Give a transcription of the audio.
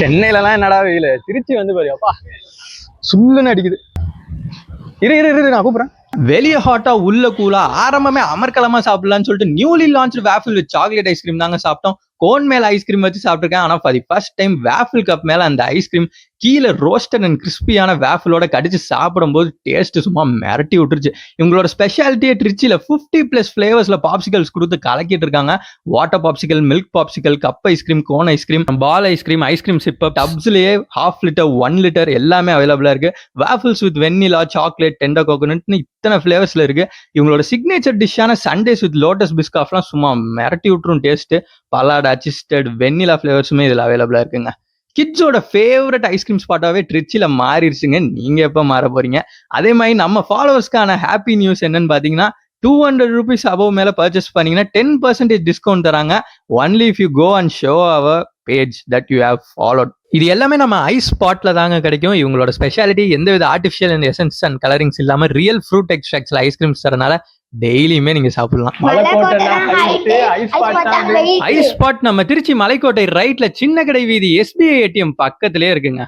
சென்னையிலலாம் என்னடா வெயில், திருச்சி வந்து பாரு அப்பா சுல்லுன்னு அடிக்குது. இரு நான் கூப்பிடுறேன். வெளியே ஹாட்டா உள்ள கூலா ஆரம்பமே அமர்க்கலமா சாப்பிடலாம்னு சொல்லிட்டு newly launch waffle with chocolate ice cream தாங்க சாப்பிட்டோம். கோன் மேல ஐஸ்கிரீம் வச்சு சாப்பிட்டுருக்கேன். ஆனா for the first time waffle cup மேல அந்த ஐஸ்கிரீம் கீழே ரோஸ்டட் அண்ட் கிறிஸ்பியான வேஃபிளோட கடிச்சு சாப்பிடும்போது டேஸ்ட் சும்மா மிரட்டி விட்டுருச்சு. இவங்களோட ஸ்பெஷாலிட்டியே ட்ரிச்சில 50+ ஃபிளேவர்ஸ்ல பாப்சிகல்ஸ் கொடுத்து கலக்கிட்டு இருக்காங்க. Water popsicle, milk popsicle, cup ice cream, cone ice cream, பால் ஐஸ்கிரீம், ஐஸ்கிரீம் சிப்பப், டப்ஸ்லயே 1/2 லிட்டர் 1 லிட்டர் எல்லாமே அவைலபிளா இருக்கு. Waffles with vanilla, chocolate, tender கோகோனட்னு இத்தனை ஃபிளேவர்ஸ்ல இருக்கு. இவங்களோட சிக்னேச்சர் டிஷ்ஷான சண்டேஸ் வித் லோட்டஸ் பிஸ்காஃப்லாம் சும்மா மிரட்டி விட்டுரும் டேஸ்ட். பலாட், அசிஸ்டட், வெண்ணிலா ஃபிளேவர்ஸுமே இதுல அவைலபிளா இருக்குங்க. கிட்ஸோட ஃபேவரட் ஐஸ்கிரீம் ஸ்பாட்டாவே ட்ரிச்சில மாறிடுச்சுங்க. நீங்க எப்ப மாற போறீங்க? அதே மாதிரி நம்ம ஃபாலோவர்ஸ்க்கான ஹாப்பி நியூஸ் என்னன்னு பாத்தீங்கன்னா, 200 rupees above மேல பர்ச்சேஸ் பண்ணீங்கன்னா 10% டிஸ்கவுண்ட் தராங்க. Only if you go and show our page that you have followed. இது எல்லாமே நம்ம ஐஸ் ஸ்பாட்ல தாங்க கிடைக்கும். இவங்களோட ஸ்பெஷாலிட்டி எந்தவித artificial and essence and colourings இல்லாம ரியல் ஃப்ரூட் எக்ஸ்ட்ராக்ட்ஸ்ல ஐஸ்கிரீம்ஸ் தரனால டெய்லியுமே நீங்க சாப்பிடலாம். ஐஸ் ஸ்பாட் நம்ம திருச்சி மலைக்கோட்டை ரைட்ல சின்ன கடை வீதி SBI ATM பக்கத்திலே இருக்குங்க.